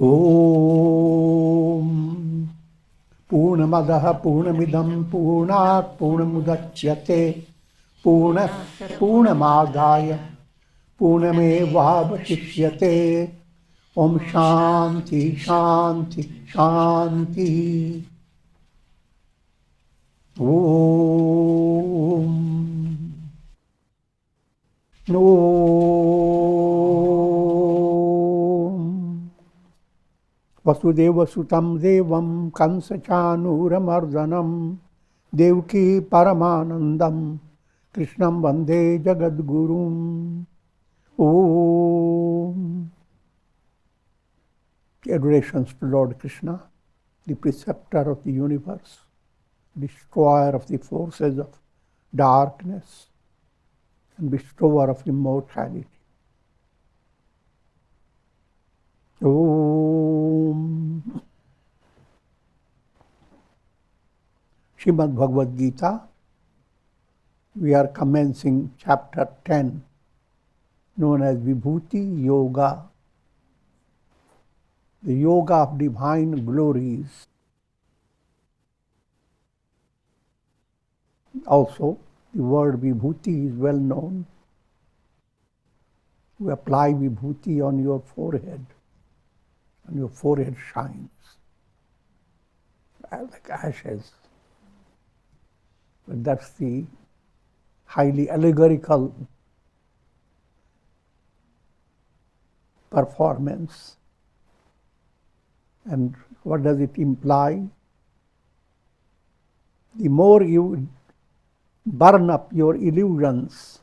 Om Purnamadaha Purnamidam Purnat Purnamudachyate Purnamadaya Purnamevavashishyate. Om Shanti Shanti Shanti. Om Vasudeva Sutam Devam Kansachanuramardanam Devki Paramanandam Krishnam Vande Jagadgurum. Om. Adorations to Lord Krishna, the preceptor of the universe, destroyer of the forces of darkness, and bestower of immortality. Om. Srimad Bhagavad Gita. We are commencing chapter 10, known as Vibhuti Yoga, the Yoga of Divine Glories. Also, the word Vibhuti is well known. You apply Vibhuti on your forehead, and your forehead shines like ashes. But that's the highly allegorical performance. And what does it imply? The more you burn up your illusions,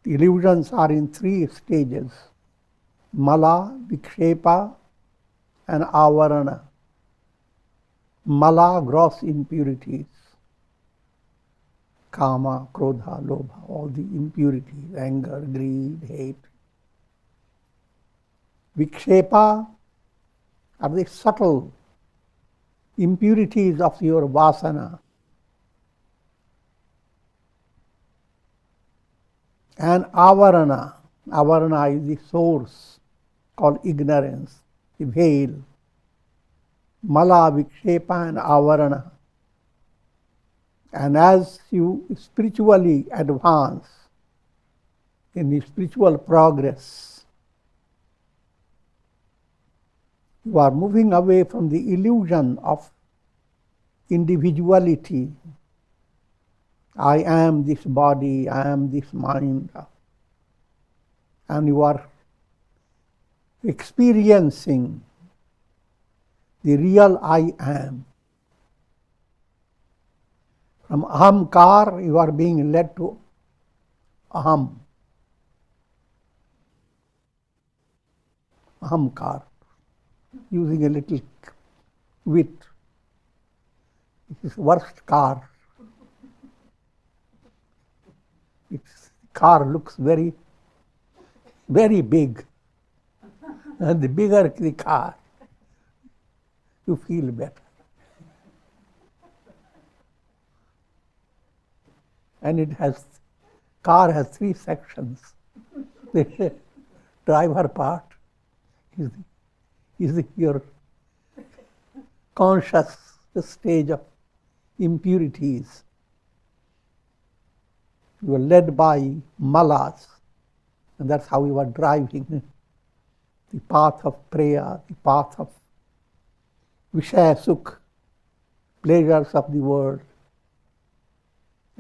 the illusions are in 3 stages: mala, vikshepa, and avarana. Mala, gross impurities, kama, krodha, lobha, all the impurities, anger, greed, hate. Vikshepa are the subtle impurities of your vasana. And avarana. Avarana is the source called ignorance, the veil. Mala, vikshepa, and avarana. And as you spiritually advance in the spiritual progress, you are moving away from the illusion of individuality. I am this body, I am this mind. And you are experiencing the real I am. From ahamkar, you are being led to aham. Ahamkar. Using a little wit. It is worst car. Its car looks very, very big. And the bigger the car, you feel better. And car has 3 sections. The driver part is your conscious stage of impurities. You are led by malas, and that's how you are driving the path of prayer, the path of vishaya sukh, pleasures of the world.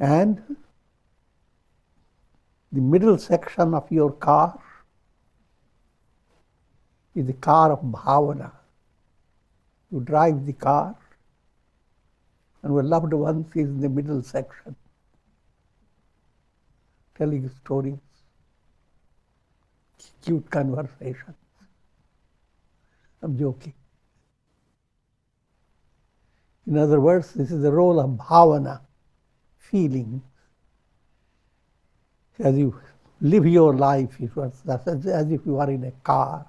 And the middle section of your car is the car of bhavana. You drive the car, and your loved ones is in the middle section, telling stories, cute conversations. I'm joking. In other words, this is the role of bhavana, feeling. As you live your life, it was as if you are in a car.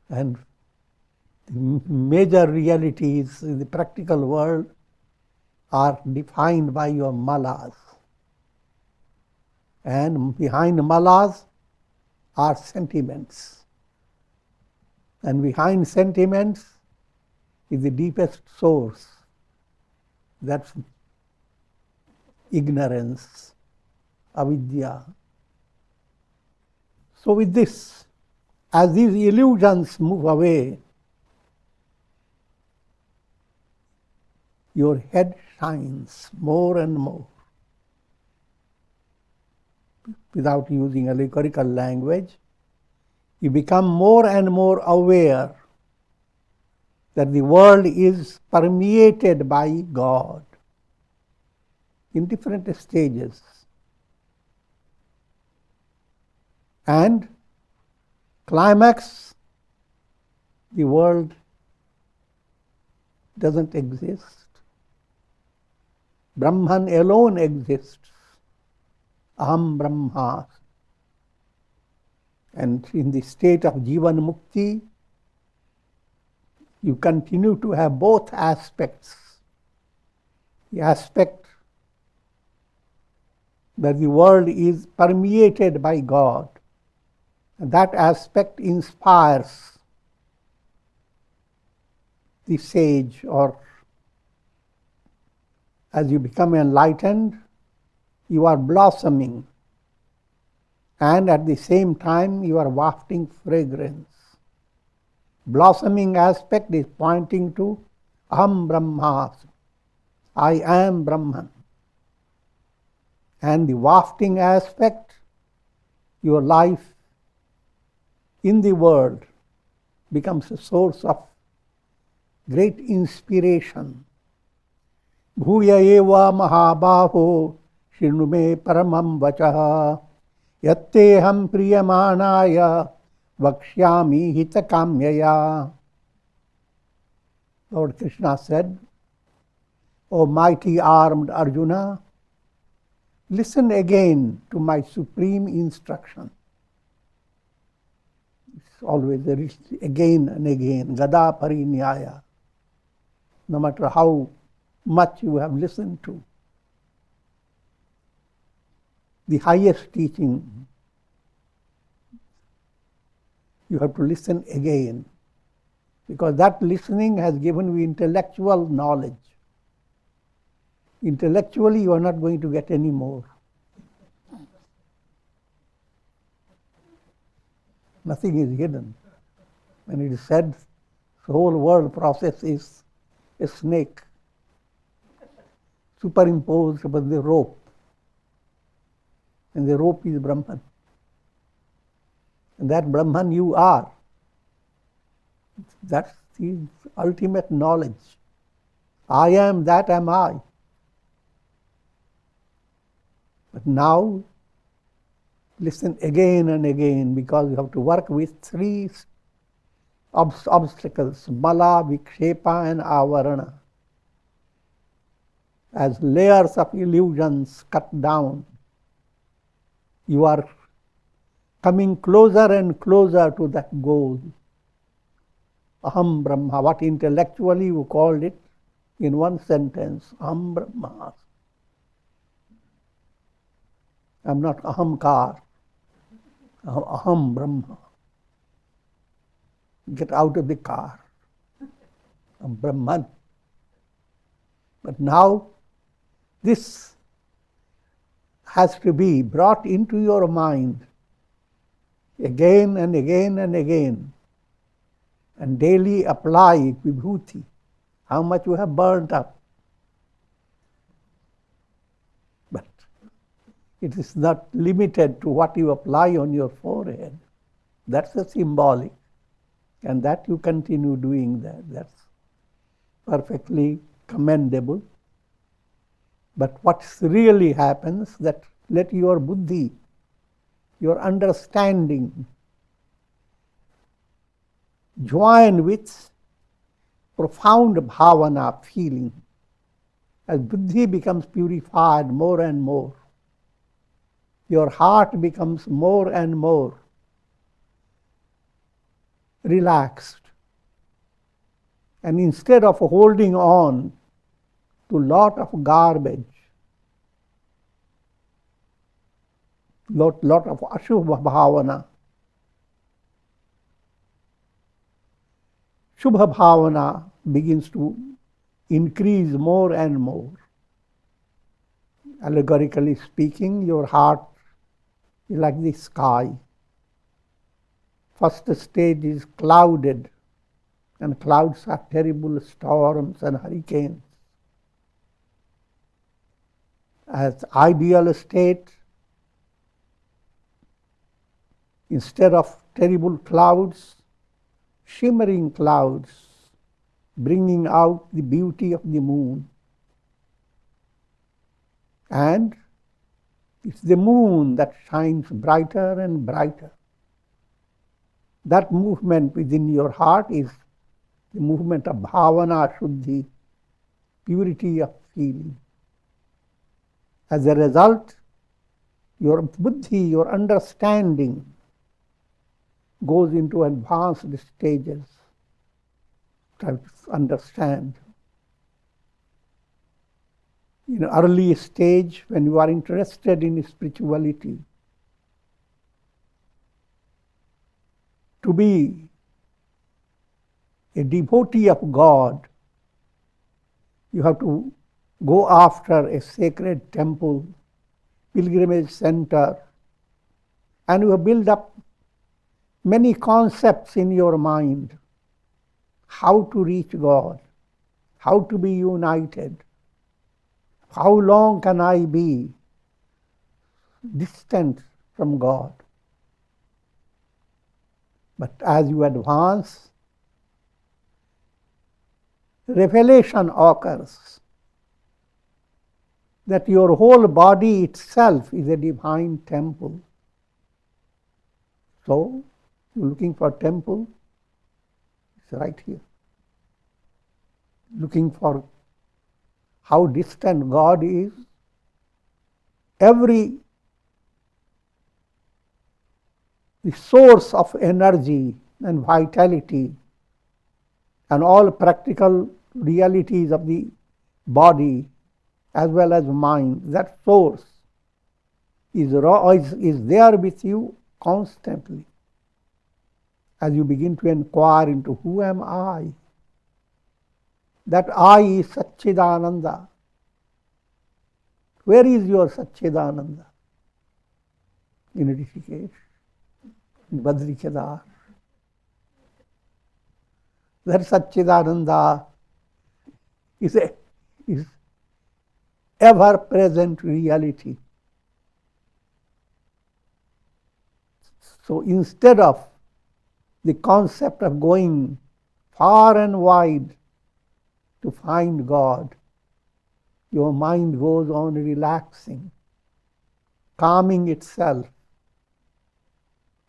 And the major realities in the practical world are defined by your malas. And behind malas are sentiments, And behind sentiments is the deepest source. That's ignorance, avidya. So with this, as these illusions move away, your head shines more and more. Without using allegorical language, you become more and more aware that the world is permeated by God in different stages. And climax, the world doesn't exist. Brahman alone exists. Aham Brahma. And in the state of Jivan Mukti, you continue to have both aspects. The aspect that the world is permeated by God. And that aspect inspires the sage, or as you become enlightened, you are blossoming. And at the same time, you are wafting fragrance. Blossoming aspect is pointing to Aham Brahmasmi, I am Brahman. And the wafting aspect, your life in the world becomes a source of great inspiration. Bhuya eva mahabhaho shinu me paramam vachaha yatteham priyamanaya vakshyami hitakamyaya. Lord Krishna said, O mighty-armed Arjuna, listen again to my supreme instruction. It's always again and again, gada parinyaya. No matter how much you have listened to, the highest teaching, you have to listen again, because that listening has given you intellectual knowledge. Intellectually, you are not going to get any more. Nothing is hidden. When it is said, the whole world process is a snake superimposed upon the rope. And the rope is Brahman. And that Brahman you are. That's the ultimate knowledge. I am, that am I. But now, listen again and again, because you have to work with three obstacles, mala, vikshepa and avarana. As layers of illusions cut down, you are coming closer and closer to that goal. Aham Brahma, what intellectually you called it in one sentence, Aham Brahma. I'm not ahamkar, Aham Brahma. Get out of the car. I'm Brahman. But now, this has to be brought into your mind again and again and again, and daily apply Vibhuti, how much you have burnt up. But it is not limited to what you apply on your forehead. That's a symbolic. And that you continue doing that. That's perfectly commendable. But what really happens, that let your buddhi, your understanding, join with profound bhavana, feeling. As buddhi becomes purified more and more, your heart becomes more and more relaxed. And instead of holding on to lot of garbage, lot of ashubha bhavana, shubha bhavana begins to increase more and more. Allegorically speaking, your heart is like the sky. First stage is clouded, and clouds are terrible storms and hurricanes. As ideal state, instead of terrible clouds, shimmering clouds, bringing out the beauty of the moon. And it's the moon that shines brighter and brighter. That movement within your heart is the movement of bhavana shuddhi, purity of feeling. As a result, your buddhi, your understanding, goes into advanced stages. Try to understand. In an early stage, when you are interested in spirituality, to be a devotee of God, you have to go after a sacred temple, pilgrimage center, and you build up many concepts in your mind. How to reach God, how to be united, how long can I be distant from God? But as you advance, revelation occurs that your whole body itself is a divine temple. So, you're looking for a temple, it's right here. Looking for how distant God is. The source of energy and vitality and all practical realities of the body as well as mind, that source is there with you constantly. As you begin to inquire into who am I, that I is Satchidananda. Where is your Satchidananda? In Rishikesh, in Badri Kedar. That Satchidananda is ever-present reality. So instead of the concept of going far and wide to find God, your mind goes on relaxing, calming itself,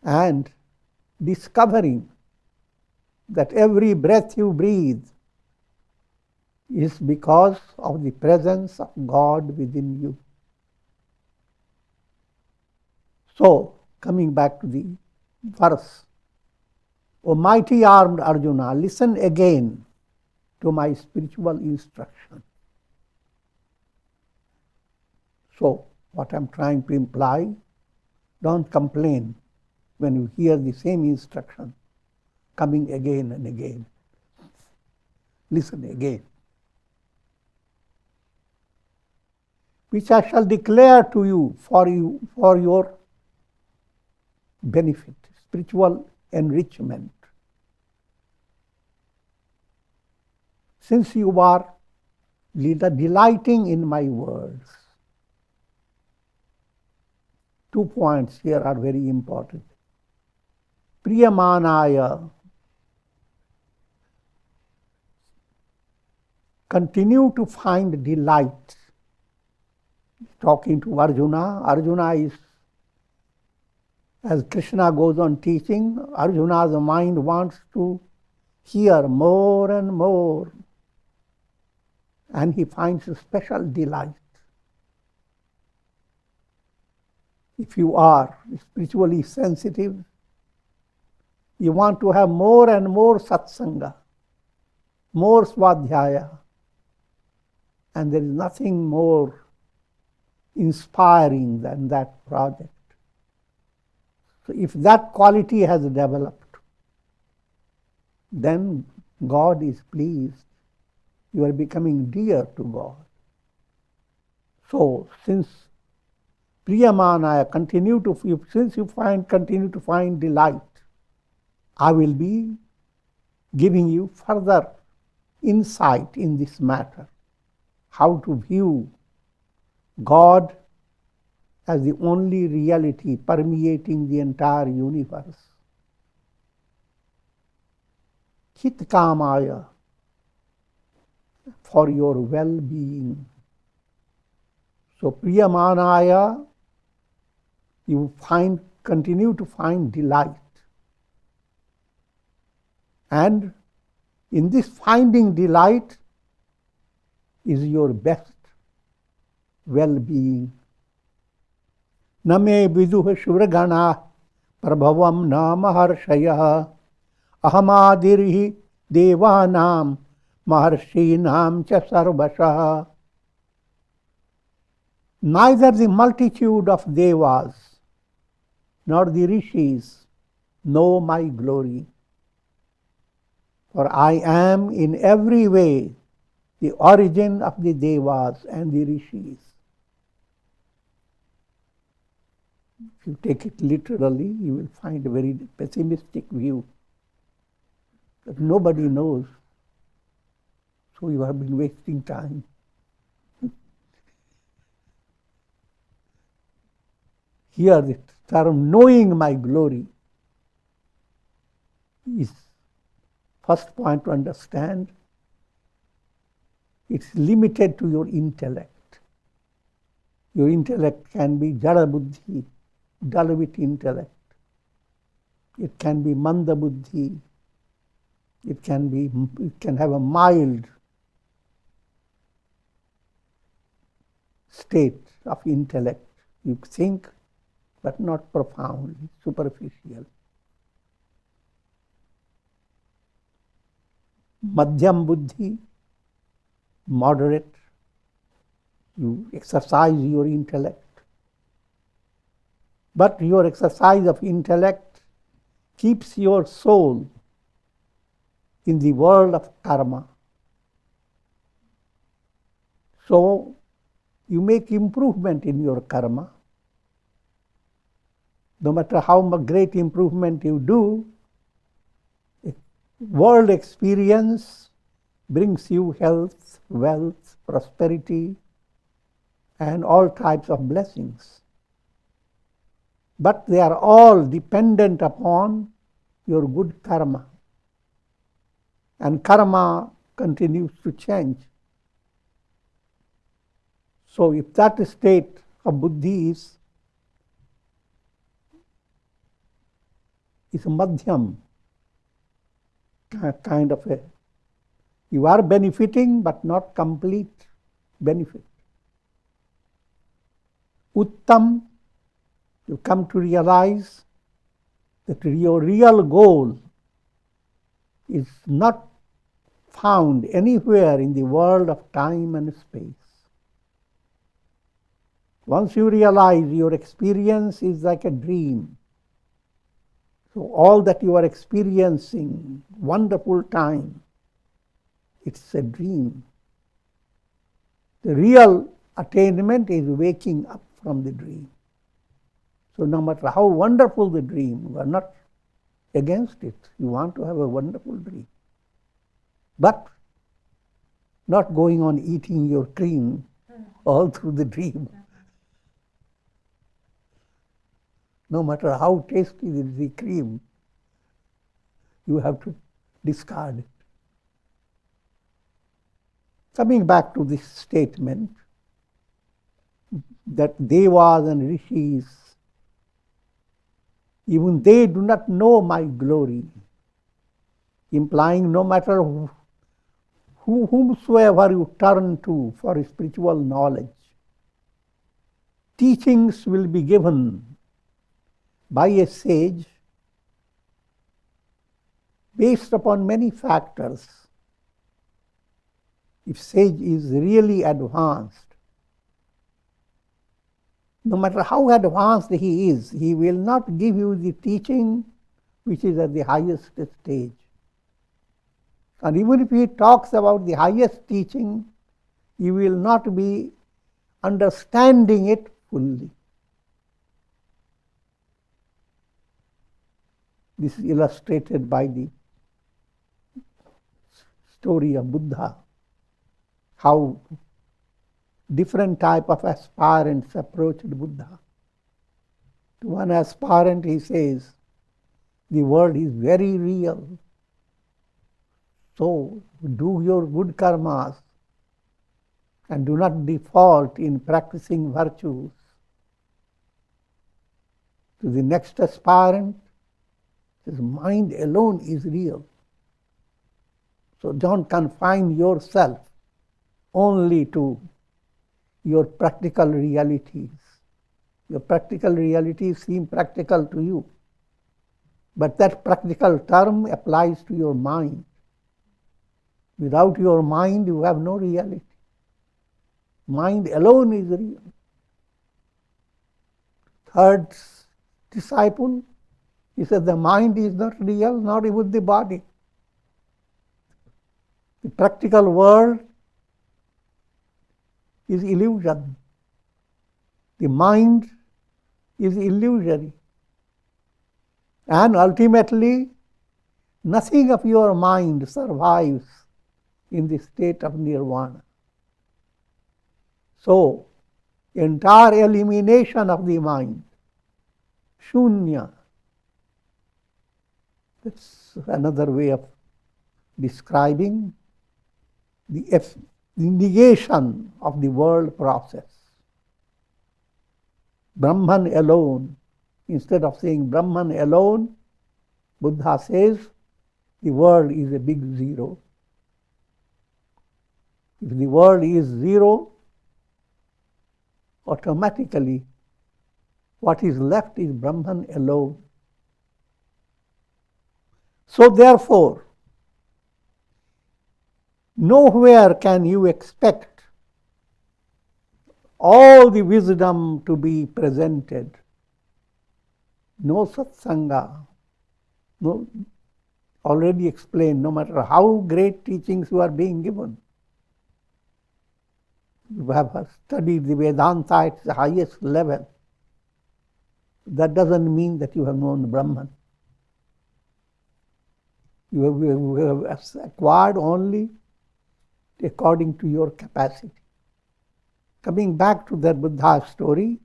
and discovering that every breath you breathe is because of the presence of God within you. So, coming back to the verse, O mighty-armed Arjuna, listen again to my spiritual instruction. So, what I'm trying to imply, don't complain when you hear the same instruction coming again and again. Listen again. Which I shall declare to you for your benefit, spiritual enrichment. Since you are delighting in my words, 2 points here are very important. Priyamanaya, continue to find delight. Talking to Arjuna, Arjuna is, as Krishna goes on teaching, Arjuna's mind wants to hear more and more, and he finds a special delight. If you are spiritually sensitive, you want to have more and more satsanga, more swadhyaya, and there is nothing more inspiring than that project. So if that quality has developed, then God is pleased. You are becoming dear to God. So, since Priyamanaya continue to find delight, I will be giving you further insight in this matter, how to view God as the only reality permeating the entire universe. Hitkamaya, for your well-being. So Priyamanaya, you continue to find delight. And in this finding delight is your best well-being. Name viduha shuvragana prabhavam namaharshaya ahamadirhi devanam maharshinam cha sarvasha. Neither the multitude of devas nor the rishis know my glory, for I am in every way the origin of the devas and the rishis. If you take it literally, you will find a very pessimistic view that nobody knows, so you have been wasting time. Here the term knowing my glory is first point to understand. It's limited to your intellect. Your intellect can be jada buddhi, dull-wit intellect. It can be manda buddhi. It can have a mild state of intellect. You think, but not profoundly, superficial. Madhyam buddhi, moderate. You exercise your intellect. But your exercise of intellect keeps your soul in the world of karma. So you make improvement in your karma. No matter how great improvement you do, world experience brings you health, wealth, prosperity, and all types of blessings. But they are all dependent upon your good karma. And karma continues to change. So if that state of buddhi is madhyam, kind of a, you are benefiting but not complete benefit. Uttam, you come to realize that your real goal is not found anywhere in the world of time and space. Once you realize your experience is like a dream, so all that you are experiencing, wonderful time, it's a dream. The real attainment is waking up from the dream. So no matter how wonderful the dream, you are not against it. You want to have a wonderful dream. But not going on eating your cream all through the dream. No matter how tasty is the cream, you have to discard it. Coming back to this statement that devas and rishis, even they do not know my glory, implying no matter whomsoever you turn to for spiritual knowledge, teachings will be given by a sage based upon many factors. If sage is really advanced, no matter how advanced he is, he will not give you the teaching which is at the highest stage. And even if he talks about the highest teaching, you will not be understanding it fully. This is illustrated by the story of Buddha, how different type of aspirants approached Buddha. To one aspirant he says, the world is very real, so do your good karmas and do not default in practicing virtues. To the next aspirant, his mind alone is real. So don't confine yourself only to your practical realities. Your practical realities seem practical to you, but that practical term applies to your mind. Without your mind, you have no reality. Mind alone is real. Third disciple, he said the mind is not real, not even the body. The practical world is illusion. The mind is illusory. And ultimately, nothing of your mind survives in the state of nirvana. So, entire elimination of the mind, shunya, that's another way of describing the negation of the world process. Brahman alone, instead of saying Brahman alone, Buddha says the world is a big zero. If the world is zero, automatically what is left is Brahman alone. So therefore, nowhere can you expect all the wisdom to be presented. No satsanga. No, already explained, no matter how great teachings you are being given. You have studied the Vedanta at the highest level. That doesn't mean that you have known Brahman. You have acquired only according to your capacity. Coming back to that Buddha story,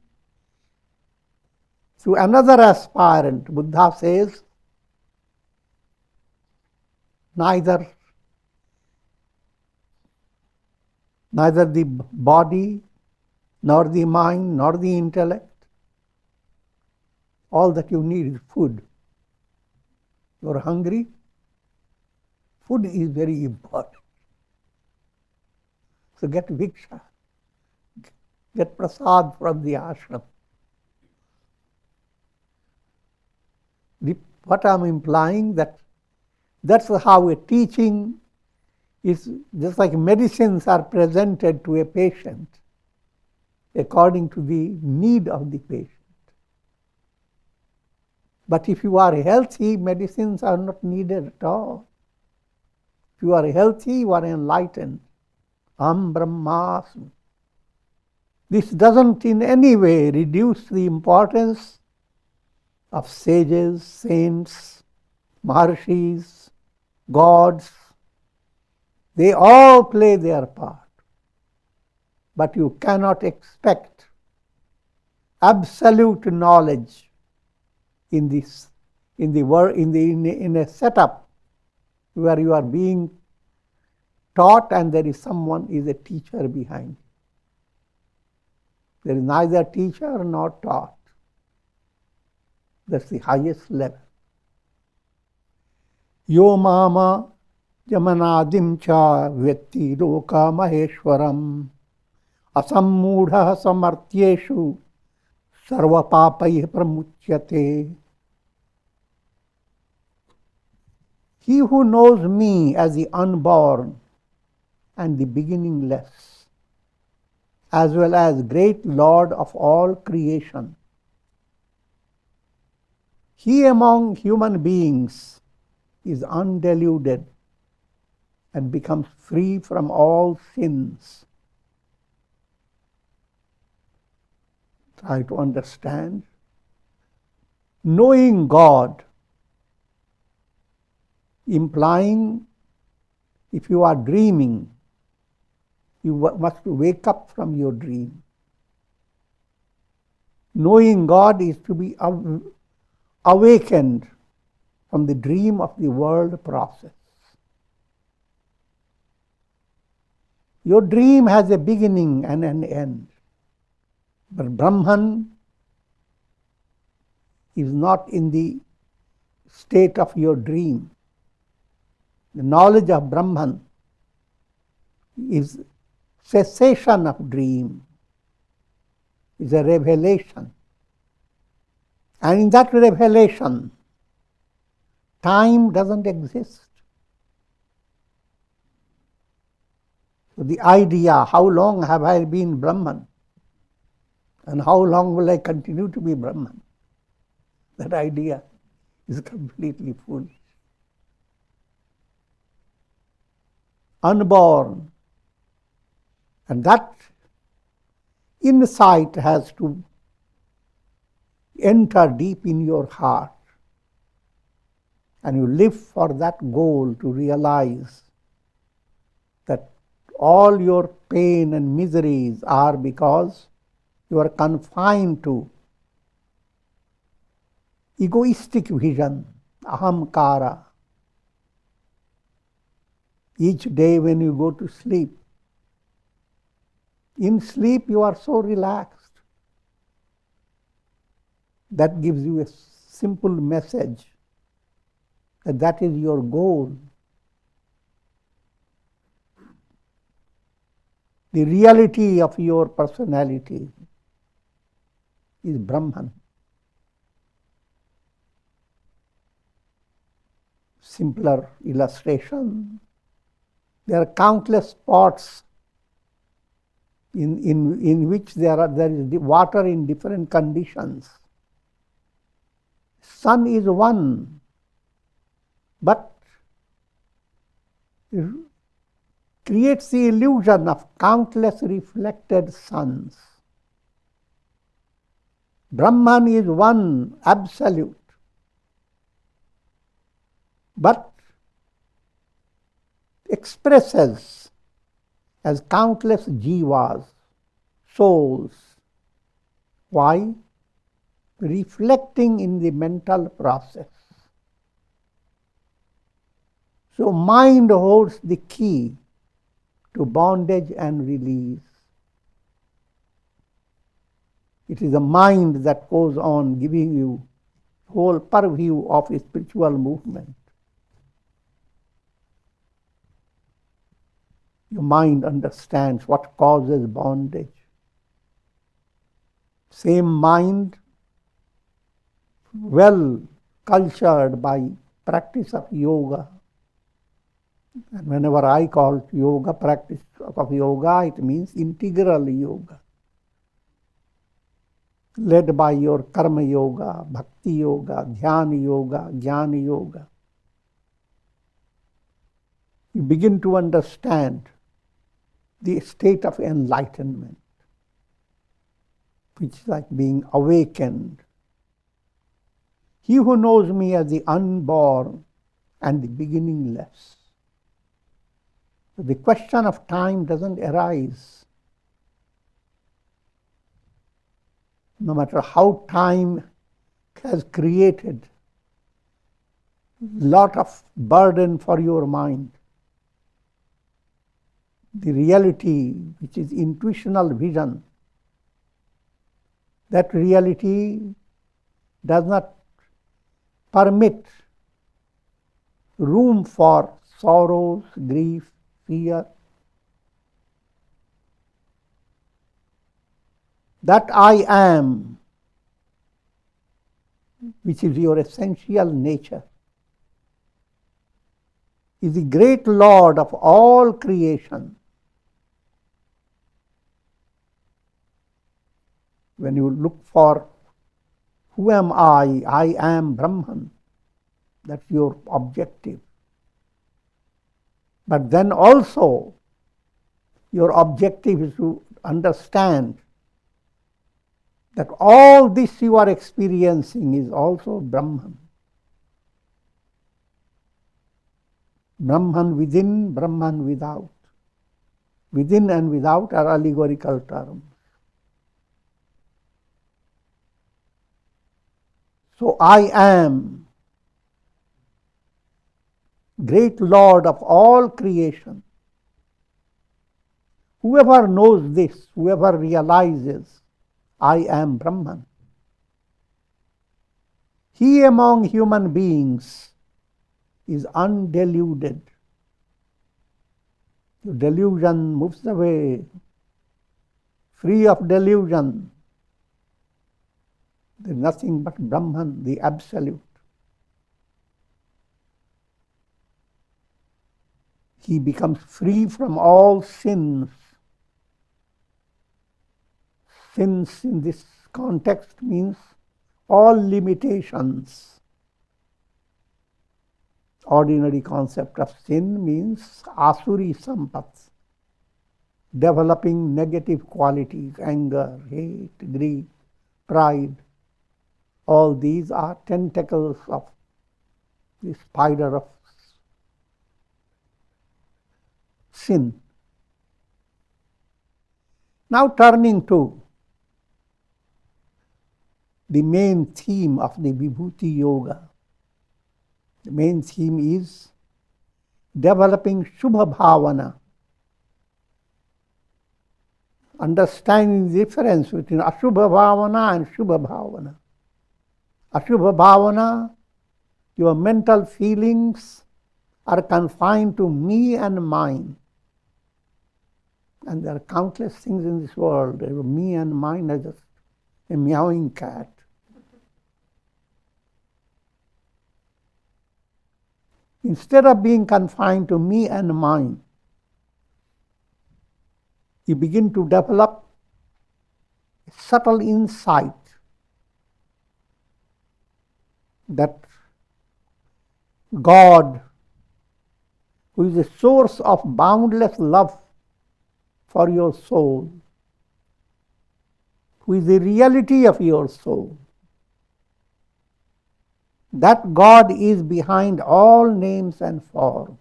to another aspirant, Buddha says, neither the body, nor the mind, nor the intellect. All that you need is food. You're hungry. Food is very important. So get viksha. Get prasad from the ashram. What I'm implying, that's how a teaching is, just like medicines are presented to a patient according to the need of the patient. But if you are healthy, medicines are not needed at all. If you are healthy, you are enlightened. Aham Brahmasmi. This doesn't in any way reduce the importance of sages, saints, maharshis, gods. They all play their part. But you cannot expect absolute knowledge in a setup where you are being taught and there is someone is a teacher behind. There is neither teacher nor taught. That's the highest level. Yo mama jamanadim cha vetti loka maheshwaram asammudha samartyeshu sarva papai pramuchyate. He who knows me as the unborn and the beginningless, as well as great Lord of all creation, he among human beings is undeluded and becomes free from all sins. Try to understand. Knowing God, implying if you are dreaming, you must wake up from your dream. Knowing God is to be awakened from the dream of the world process. Your dream has a beginning and an end. But Brahman is not in the state of your dream. The knowledge of Brahman is cessation of dream, is a revelation. And in that revelation, time doesn't exist. So the idea, how long have I been Brahman? And how long will I continue to be Brahman? That idea is completely foolish. Unborn. And that insight has to enter deep in your heart. And you live for that goal to realize that all your pain and miseries are because you are confined to egoistic vision, ahamkara. Each day when you go to sleep, in sleep you are so relaxed. That gives you a simple message that that is your goal. The reality of your personality is Brahman. Simpler illustration. There are countless spots in which there is water in different conditions. Sun is one, but it creates the illusion of countless reflected suns. Brahman is one, absolute, but expresses as countless jivas, souls. Why? Reflecting in the mental process. So mind holds the key to bondage and release. It is the mind that goes on giving you whole purview of a spiritual movement. Your mind understands what causes bondage. Same mind, well cultured by practice of yoga. And whenever I call yoga practice of yoga, it means integral yoga. Led by your karma yoga, bhakti yoga, dhyana yoga, jnana yoga. You begin to understand the state of enlightenment, which is like being awakened. He who knows me as the unborn and the beginningless. The question of time doesn't arise. No matter how time has created a lot of burden for your mind, the reality, which is intuitional vision, that reality does not permit room for sorrows, grief, fear. That I am, which is your essential nature, is the great Lord of all creation. When you look for who am I am Brahman. That's your objective. But then also, your objective is to understand that all this you are experiencing is also Brahman. Brahman within, Brahman without. Within and without are allegorical terms. So I am great Lord of all creation. Whoever knows this, whoever realizes I am Brahman, he among human beings is undeluded. The delusion moves away, free of delusion. There is nothing but Brahman, the Absolute. He becomes free from all sins. Sins in this context means all limitations. Ordinary concept of sin means asuri sampats, developing negative qualities, anger, hate, greed, pride. All these are tentacles of the spider of sin. Now turning to the main theme of the Vibhuti Yoga. The main theme is developing shubha bhavana, understanding the difference between ashubha bhavana and shubha bhavana. Ashubha bhavana, your mental feelings are confined to me and mine. And there are countless things in this world. Me and mine are just a meowing cat. Instead of being confined to me and mine, you begin to develop a subtle insight that God, who is the source of boundless love for your soul, who is the reality of your soul, that God is behind all names and forms.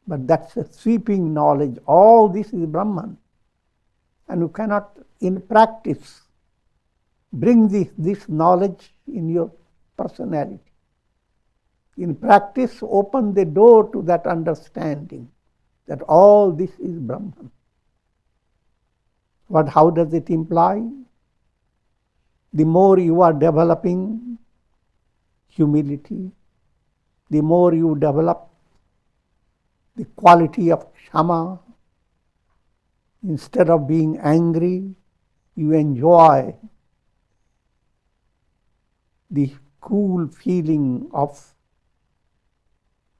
But that's a sweeping knowledge. All this is Brahman. And you cannot, in practice, bring this knowledge in your personality. In practice, open the door to that understanding that all this is Brahman. But how does it imply? The more you are developing humility, the more you develop the quality of kshama. Instead of being angry, you enjoy the cool feeling of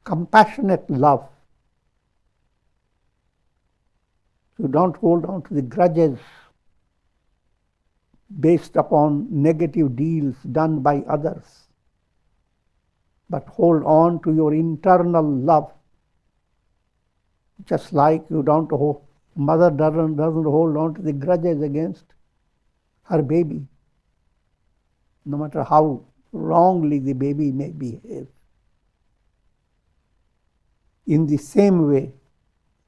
compassionate love. You don't hold on to the grudges based upon negative deals done by others, but hold on to your internal love. Just like you don't hold, mother doesn't hold on to the grudges against her baby, no matter how wrongly the baby may behave. In the same way,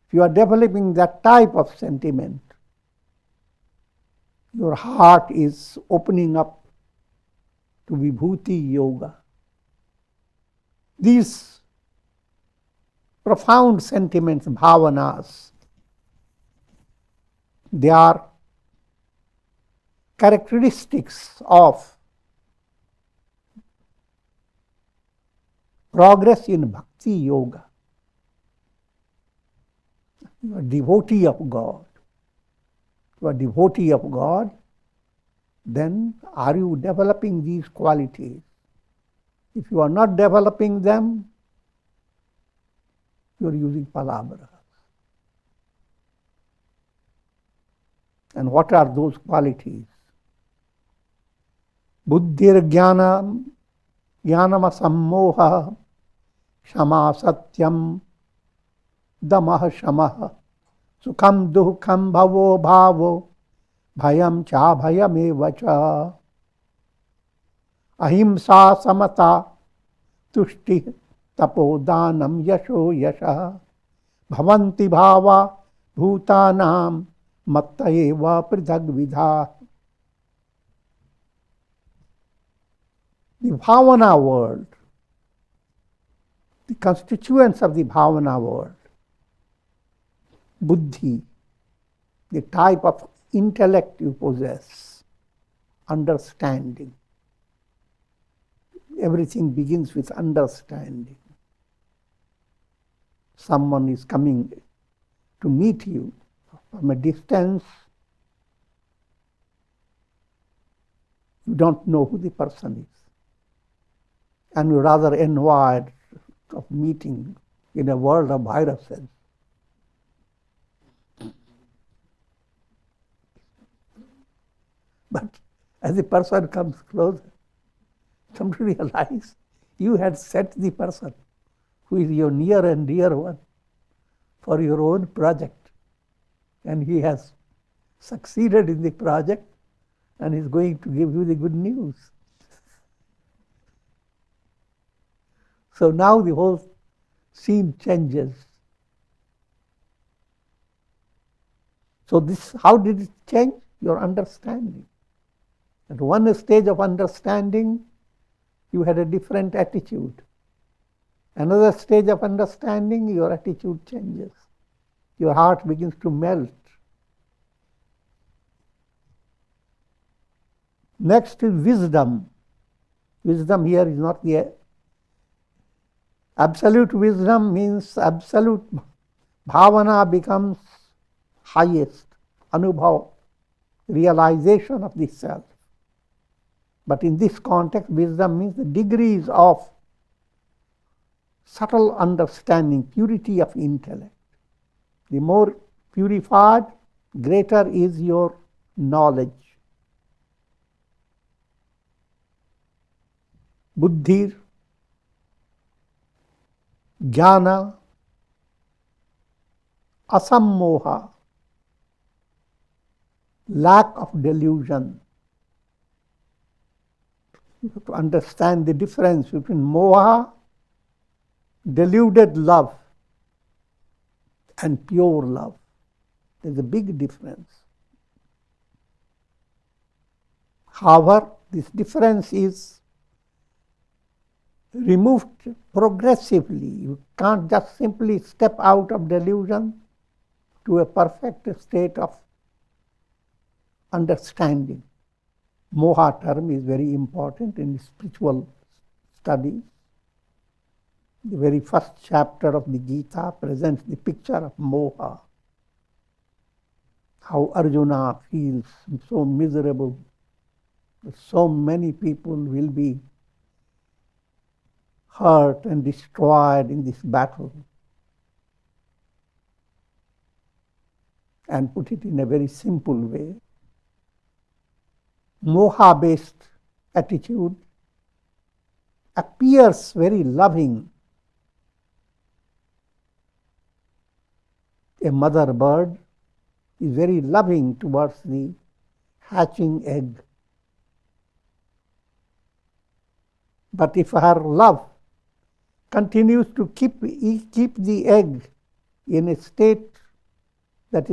if you are developing that type of sentiment, your heart is opening up to Vibhuti Yoga. These profound sentiments, bhavanas, they are characteristics of progress in Bhakti Yoga. You are a devotee of God. You are a devotee of God, then are you developing these qualities? If you are not developing them, you are using palavra. And what are those qualities? Buddhir jnanam, jnanama sammoha, Shama satyam damah shamah sukham dukham bhavo bhavo bhayam cha bhayameva cha ahimsa samata tushti tapodanam yasho yasha bhavanti bhava bhutanam matta eva pridhag vidha. The bhavana world, the constituents of the bhavana world, buddhi, the type of intellect you possess, understanding. Everything begins with understanding. Someone is coming to meet you from a distance. You don't know who the person is. And you rather envied of meeting in a world of viruses. But as the person comes closer, come to realize you had set the person who is your near and dear one for your own project. And he has succeeded in the project and is going to give you the good news. So now the whole scene changes. So this, how did it change? Your understanding. At one stage of understanding, you had a different attitude. Another stage of understanding, your attitude changes. Your heart begins to melt. Next is wisdom. Wisdom here is not the absolute wisdom, means absolute bhavana becomes highest, anubhav, realization of the self. But in this context, wisdom means the degrees of subtle understanding, purity of intellect. The more purified, greater is your knowledge. Buddhi, jnana, asammoha, lack of delusion. You have to understand the difference between moha, deluded love, and pure love. There's a big difference. However, this difference is removed progressively. You can't just simply step out of delusion to a perfect state of understanding. Moha term is very important in spiritual studies. The very first chapter of the Gita presents the picture of moha. How Arjuna feels so miserable that so many people will be hurt and destroyed in this battle. And put it in a very simple way. Moha-based attitude appears very loving. A mother bird is very loving towards the hatching egg. But if her love continues to keep the egg in a state that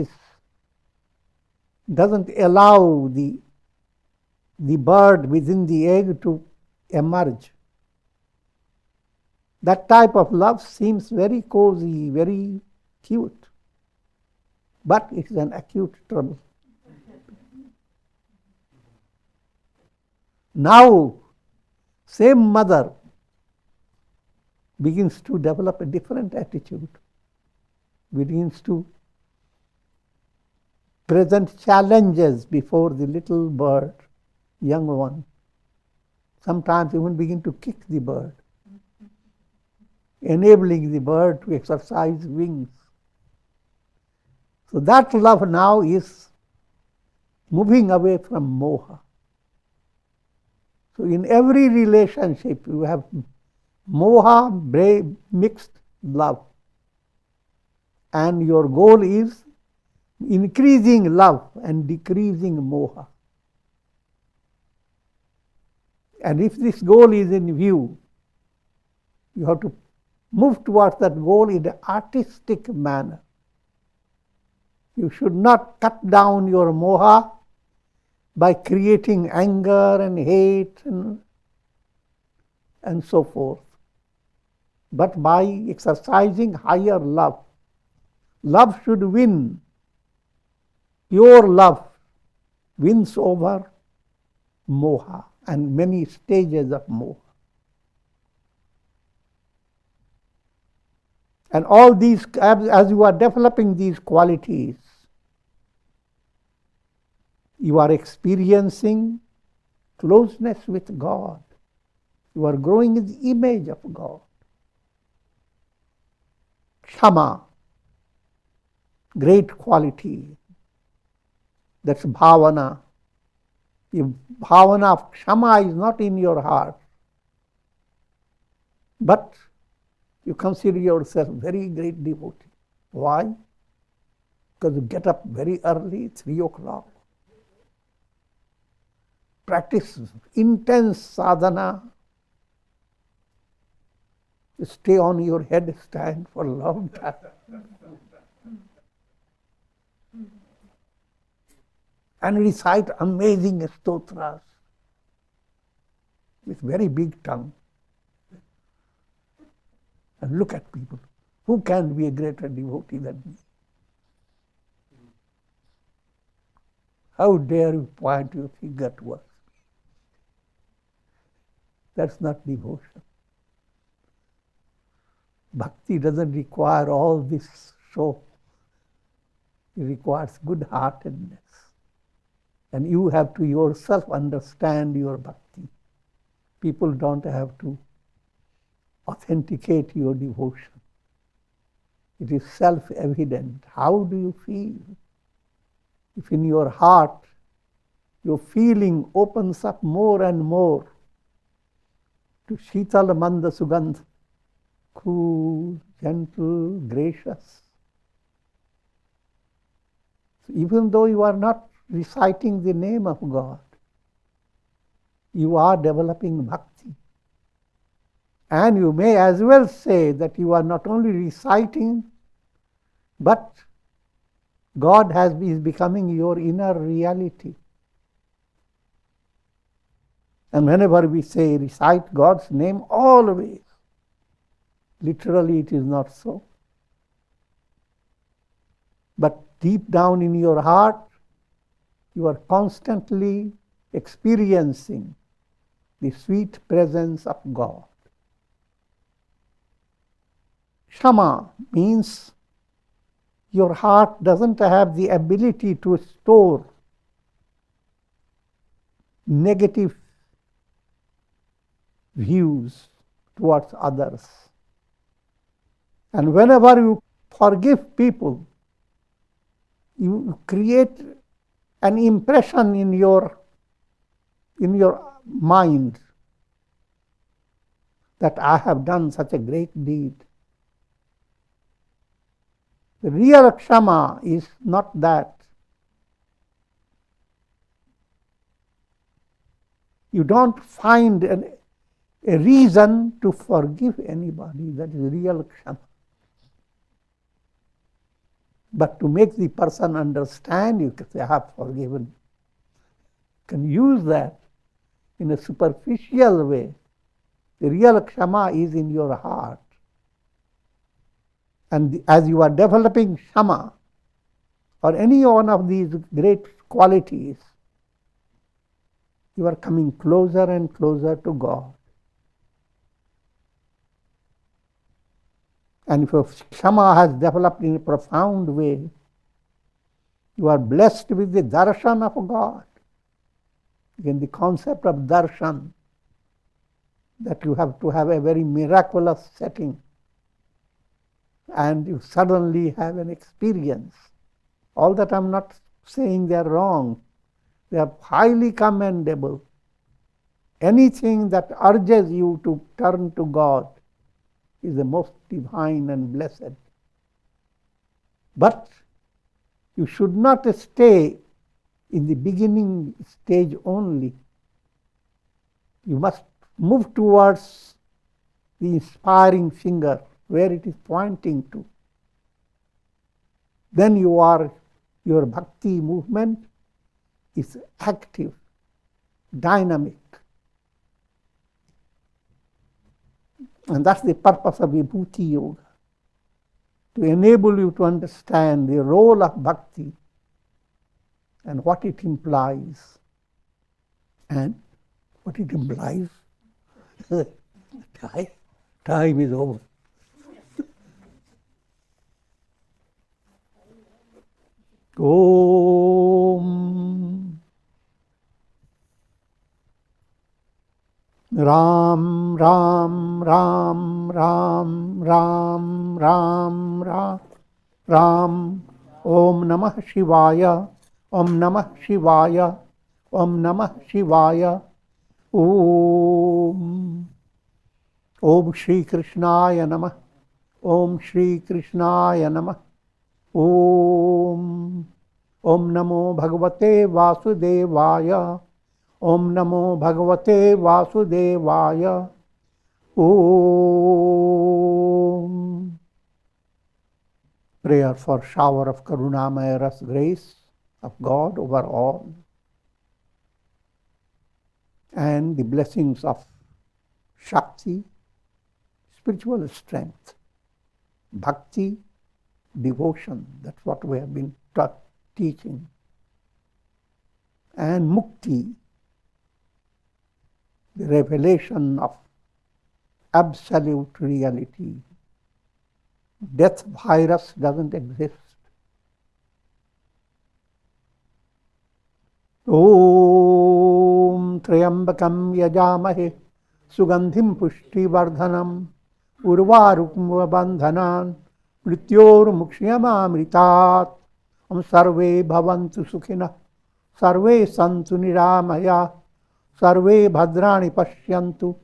doesn't allow the bird within the egg to emerge, that type of love seems very cozy, very cute. But it is an acute trouble. Now, same mother begins to develop a different attitude, begins to present challenges before the little bird, young one. Sometimes even begin to kick the bird, enabling the bird to exercise wings. So that love now is moving away from moha. So in every relationship you have moha, mixed love. And your goal is increasing love and decreasing moha. And if this goal is in view, you have to move towards that goal in an artistic manner. You should not cut down your moha by creating anger and hate and so forth, but by exercising higher love. Love should win. Pure love wins over moha and many stages of moha. And all these, as you are developing these qualities, you are experiencing closeness with God. You are growing in the image of God. Kshama, great quality. That's bhavana. The bhavana of kshama is not in your heart, but you consider yourself very great devotee. Why? Because you get up very early, 3 o'clock. Practice intense sadhana. You stay on your headstand for a long time. And recite amazing stotras with very big tongue. And look at people. Who can be a greater devotee than me? How dare you point your finger towards me? That's not devotion. Bhakti doesn't require all this show. It requires good-heartedness. And you have to yourself understand your bhakti. People don't have to authenticate your devotion. It is self-evident. How do you feel? If in your heart your feeling opens up more and more to Shitala Manda Sugandha, cool, gentle, gracious. So even though you are not reciting the name of God, you are developing bhakti. And you may as well say that you are not only reciting, but God is becoming your inner reality. And whenever we say recite God's name, always, literally it is not so. But deep down in your heart, you are constantly experiencing the sweet presence of God. Kshama means your heart doesn't have the ability to store negative views towards others. And whenever you forgive people, you create an impression in your mind that I have done such a great deed. The real kshama is not that. You don't find a reason to forgive anybody. That is real kshama. But to make the person understand, you can say, I have forgiven. You can use that in a superficial way. The real kshama is in your heart. And as you are developing kshama, or any one of these great qualities, you are coming closer and closer to God. And if your kshama has developed in a profound way, you are blessed with the darshan of God. Again, the concept of darshan, that you have to have a very miraculous setting, and you suddenly have an experience. All that I'm not saying they are wrong. They are highly commendable. Anything that urges you to turn to God, is the most divine and blessed. But you should not stay in the beginning stage only. You must move towards the inspiring finger, where it is pointing to. Then your bhakti movement is active, dynamic. And that's the purpose of Vibhuti Yoga, to enable you to understand the role of bhakti and what it implies. And what it implies, time is over. Om Ram Ram Ram Ram Ram Ram Ram Ram Om Namah Shivaya Om Namah Shivaya Om Namah Shivaya Om Om Shri Krishnaya Namah Om Shri Krishnaya Namah Om Om Namo Bhagavate Vasudevaya Om Namo Bhagavate Vasudevaya Om. Prayer for shower of Karunamaya Ras grace of God over all, and the blessings of Shakti, spiritual strength, Bhakti, devotion, that's what we have been teaching, and Mukti, the revelation of absolute reality. Death virus doesn't exist. Om Trayambakam Yajamahe Sugandhim Pushti Vardhanam Urvarukum Bandhanan Mrityor Mukshiyamamritat Om Sarve Bhavantu Sukhina Sarve Santu Niramaya Sarve Bhadrani Pashyantu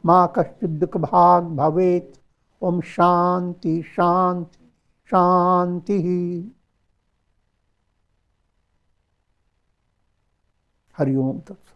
Ma Kashchid Dukh Bhag Bhavet Om Shanti Shanti Shanti. Hari Om Tat.